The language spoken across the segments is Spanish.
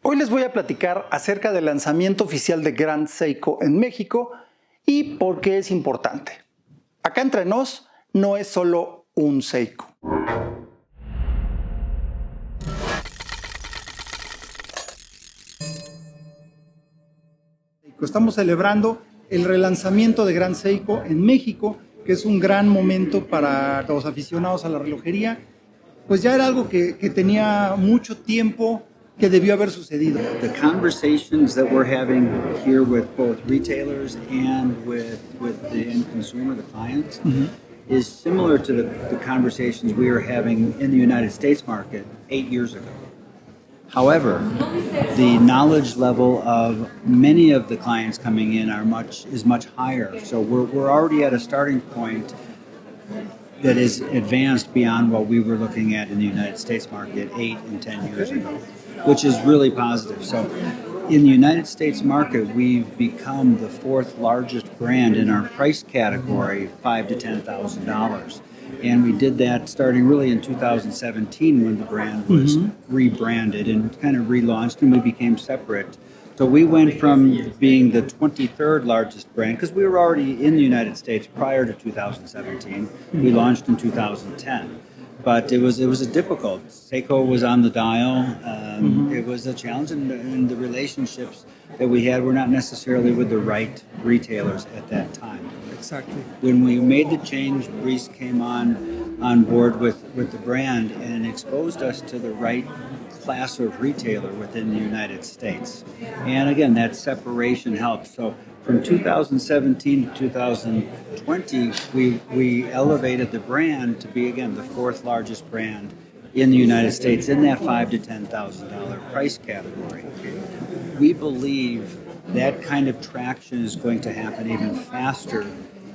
Hoy les voy a platicar acerca del lanzamiento oficial de Grand Seiko en México y por qué es importante. Acá entre nos, no es solo un Seiko. Estamos celebrando el relanzamiento de Grand Seiko en México, que es un gran momento para los aficionados a la relojería. Pues ya era algo que tenía mucho tiempo que debió haber sucedido. The conversations that we're having here with both retailers and with the end consumer, the clients, is similar to the conversations we were having in the United States market 8 years ago. However, the knowledge level of many of the clients coming in is much higher. So we're already at a starting point that is advanced beyond what we were looking at in the United States market 8 and 10 years ago, which is really positive. So in the United States market, we've become the fourth largest brand in our price category, $5,000 to $10,000. And we did that starting really in 2017 when the brand was rebranded and kind of relaunched, and we became separate. So we went from being the 23rd largest brand, because we were already in the United States prior to 2017. We launched in 2010. But it was a difficult. Seiko was on the dial. It was a challenge, and the relationships that we had were not necessarily with the right retailers at that time. Exactly. When we made the change, Breeze came on board with the brand and exposed us to the right class of retailer within the United States. And again, that separation helped. So from 2017 to 2020, we elevated the brand to be, again, the fourth largest brand in the United States in that $5,000 to $10,000 price category. We believe that kind of traction is going to happen even faster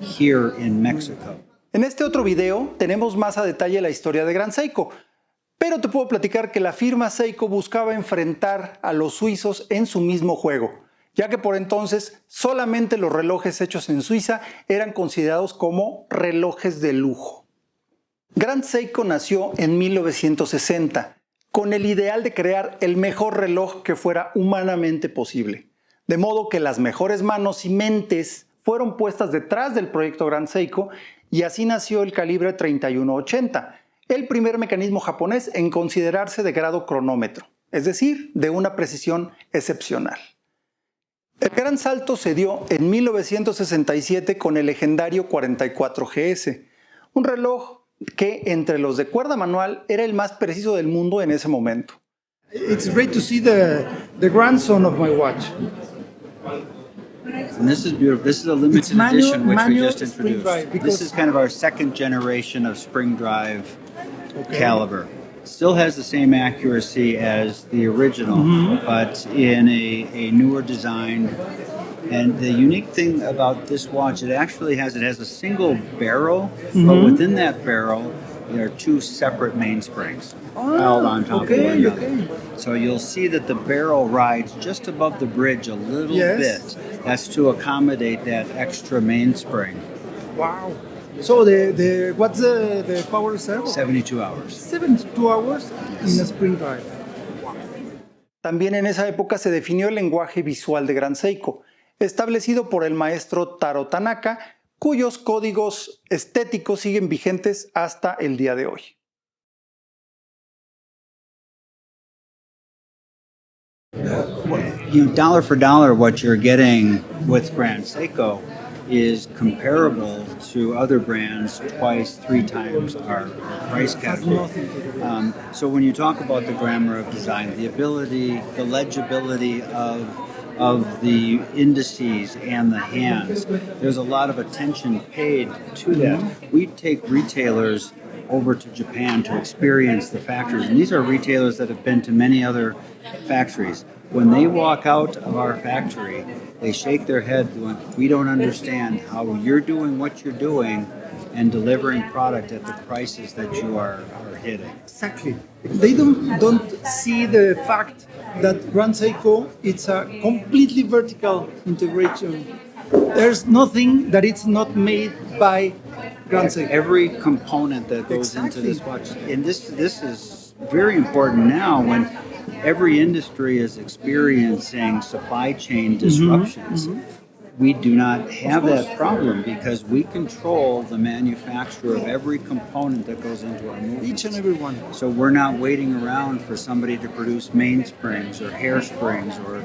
here in Mexico. En este otro video tenemos más a detalle la historia de Grand Seiko, pero te puedo platicar que la firma Seiko buscaba enfrentar a los suizos en su mismo juego, ya que por entonces solamente los relojes hechos en Suiza eran considerados como relojes de lujo. Grand Seiko nació en 1960, con el ideal de crear el mejor reloj que fuera humanamente posible, de modo que las mejores manos y mentes fueron puestas detrás del proyecto Grand Seiko, y así nació el calibre 3180, el primer mecanismo japonés en considerarse de grado cronómetro, es decir, de una precisión excepcional. El gran salto se dio en 1967 con el legendario 44GS, un reloj que entre los de cuerda manual era el más preciso del mundo en ese momento. It's great to see the grandson of my watch. And this is beautiful. This is a limited edition which we just introduced. This is kind of our second generation of spring drive caliber. Still has the same accuracy as the original, but in a newer design. And the unique thing about this watch, it has a single barrel, but within that barrel there are two separate mainsprings held on top of one another. So you'll see that the barrel rides just above the bridge a little bit. That's to accommodate that extra mainspring. Wow. So what's the power reserve? 72 hours. 72 hours in a spring drive. Wow. También en esa época se definió el lenguaje visual de Grand Seiko, establecido por el maestro Taro Tanaka, cuyos códigos estéticos siguen vigentes hasta el día de hoy. Dollar for dollar, what you're getting with Grand Seiko is comparable to other brands twice, 3 times our price category. So when you talk about the grammar of design, the ability, the legibility of the indices and the hands, there's a lot of attention paid to that. We take retailers over to Japan to experience the factories, and these are retailers that have been to many other factories. When they walk out of our factory, they shake their head going, we don't understand how you're doing what you're doing and delivering product at the prices that you are hitting. Exactly. They don't see the fact that Grand Seiko, it's a completely vertical integration. There's nothing that it's not made by Grand Seiko. Every component that goes into this watch, and this is very important now when every industry is experiencing supply chain disruptions. We do not have that problem because we control the manufacture of every component that goes into our movements. Each and every one. So we're not waiting around for somebody to produce mainsprings or hairsprings or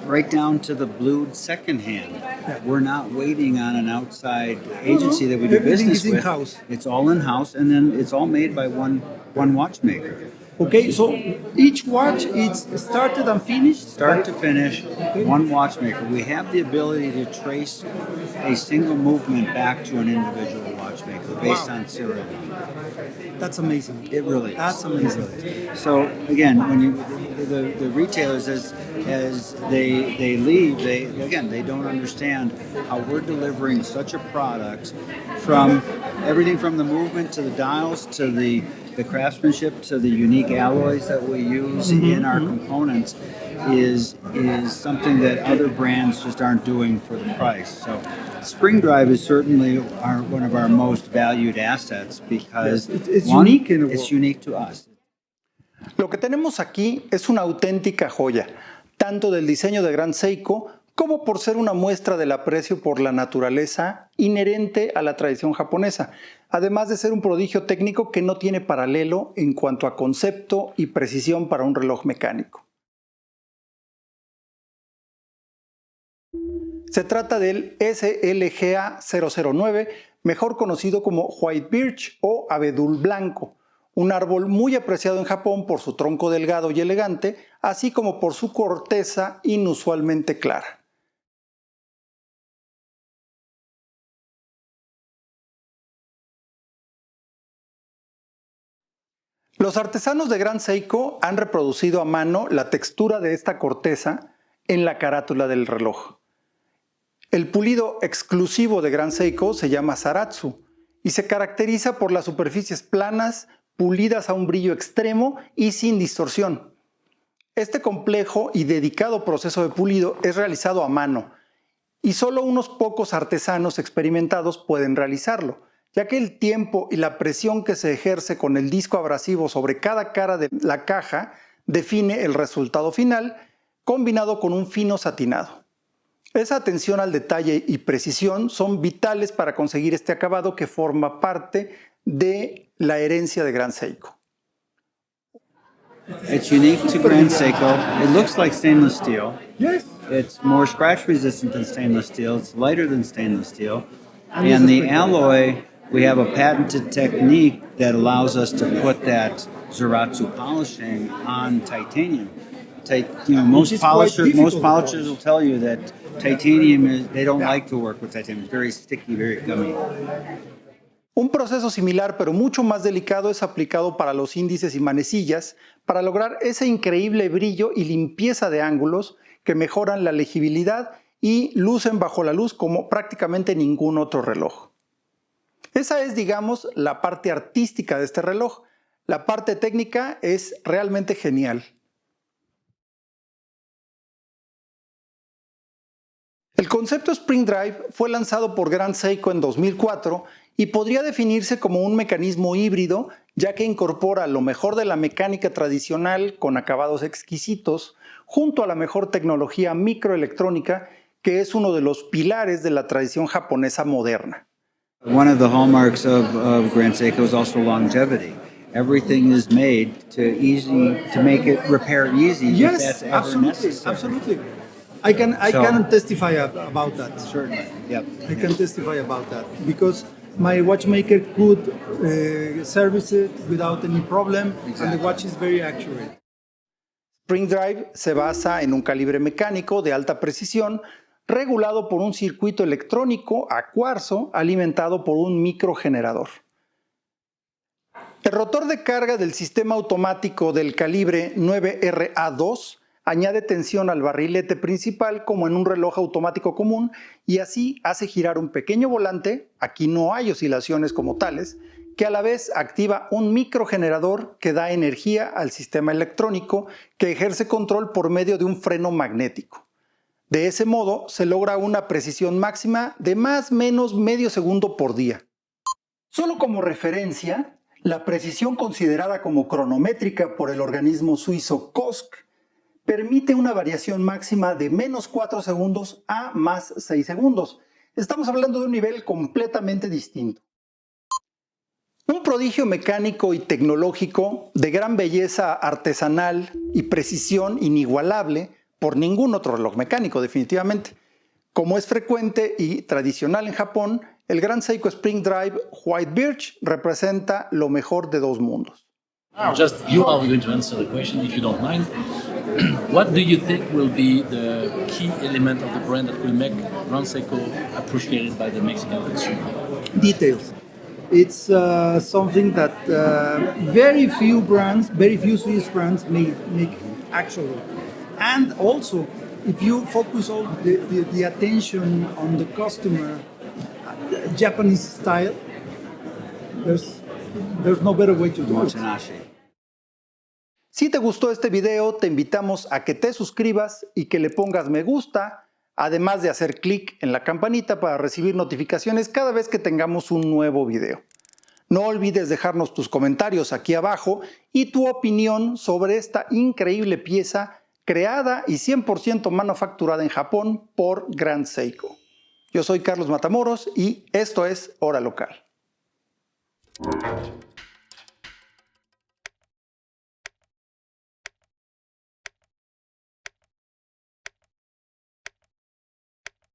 right down to the blued secondhand. Yeah. We're not waiting on an outside agency that we do Everything business is with. in-house. It's all in-house, and then it's all made by one watchmaker. Okay, so each watch is started and finished? Start to finish, one watchmaker. We have the ability to trace a single movement back to an individual watchmaker based on serial number. That's amazing. It really is. That's amazing. It really is. So again, when the retailers as they leave, they don't understand how we're delivering such a product from everything from the movement to the dials to the craftsmanship to the unique alloys that we use in our components is something that other brands just aren't doing for the price. So spring drive is certainly one of our most valued assets because it's unique in the world. It's unique to us. Lo que tenemos aquí es una auténtica joya, tanto del diseño de Grand Seiko como por ser una muestra del aprecio por la naturaleza inherente a la tradición japonesa, además de ser un prodigio técnico que no tiene paralelo en cuanto a concepto y precisión para un reloj mecánico. Se trata del SLGA 009, mejor conocido como White Birch o abedul blanco, un árbol muy apreciado en Japón por su tronco delgado y elegante, así como por su corteza inusualmente clara. Los artesanos de Grand Seiko han reproducido a mano la textura de esta corteza en la carátula del reloj. El pulido exclusivo de Grand Seiko se llama Zaratsu y se caracteriza por las superficies planas, pulidas a un brillo extremo y sin distorsión. Este complejo y dedicado proceso de pulido es realizado a mano y solo unos pocos artesanos experimentados pueden realizarlo, ya que el tiempo y la presión que se ejerce con el disco abrasivo sobre cada cara de la caja define el resultado final, combinado con un fino satinado. Esa atención al detalle y precisión son vitales para conseguir este acabado que forma parte de la herencia de Grand Seiko. It's unique to Grand Seiko. It looks like stainless steel. Yes. It's more scratch resistant than stainless steel. It's lighter than stainless steel. And the alloy, we have a patented technique that allows us to put that Zaratsu polishing on titanium. Most polishers will tell you that titanium they don't like to work with titanium. It's very sticky, very gummy. Un proceso similar, pero mucho más delicado, es aplicado para los índices y manecillas para lograr ese increíble brillo y limpieza de ángulos que mejoran la legibilidad y lucen bajo la luz como prácticamente ningún otro reloj. Esa es, digamos, la parte artística de este reloj. La parte técnica es realmente genial. El concepto Spring Drive fue lanzado por Grand Seiko en 2004 y podría definirse como un mecanismo híbrido, ya que incorpora lo mejor de la mecánica tradicional con acabados exquisitos, junto a la mejor tecnología microelectrónica, que es uno de los pilares de la tradición japonesa moderna. One of the hallmarks of Grand Seiko is also longevity. Everything is made to make it repair easy. Yes, if that's ever absolutely, necessary. absolutely. I can testify about that. Certainly, yep. I can testify about that because my watchmaker could service it without any problem, exactly. And the watch is very accurate. Spring Drive se basa en un calibre mecánico de alta precisión regulado por un circuito electrónico a cuarzo alimentado por un microgenerador. El rotor de carga del sistema automático del calibre 9RA2 añade tensión al barrilete principal como en un reloj automático común y así hace girar un pequeño volante, aquí no hay oscilaciones como tales, que a la vez activa un microgenerador que da energía al sistema electrónico que ejerce control por medio de un freno magnético. De ese modo se logra una precisión máxima de más o menos medio segundo por día. Solo como referencia, La precisión considerada como cronométrica por el organismo suizo COSC permite una variación máxima de menos 4 segundos a más 6 segundos. Estamos hablando de un nivel completamente distinto. Un prodigio mecánico y tecnológico de gran belleza artesanal y precisión inigualable por ningún otro reloj mecánico, definitivamente. Como es frecuente y tradicional en Japón, el Grand Seiko Spring Drive White Birch representa lo mejor de dos mundos. Just you are going to answer the question, if you don't mind. What do you think will be the key element of the brand that will make Grand Seiko appreciated by the Mexican consumer? Details. It's something that very few Swiss brands make actually. And also, if you focus all the attention on the customer, Japanese style, there's no better way to do it. Si te gustó este video, te invitamos a que te suscribas y que le pongas me gusta, además de hacer clic en la campanita para recibir notificaciones cada vez que tengamos un nuevo video. No olvides dejarnos tus comentarios aquí abajo y tu opinión sobre esta increíble pieza creada y 100% manufacturada en Japón por Grand Seiko. Yo soy Carlos Matamoros y esto es Hora Local.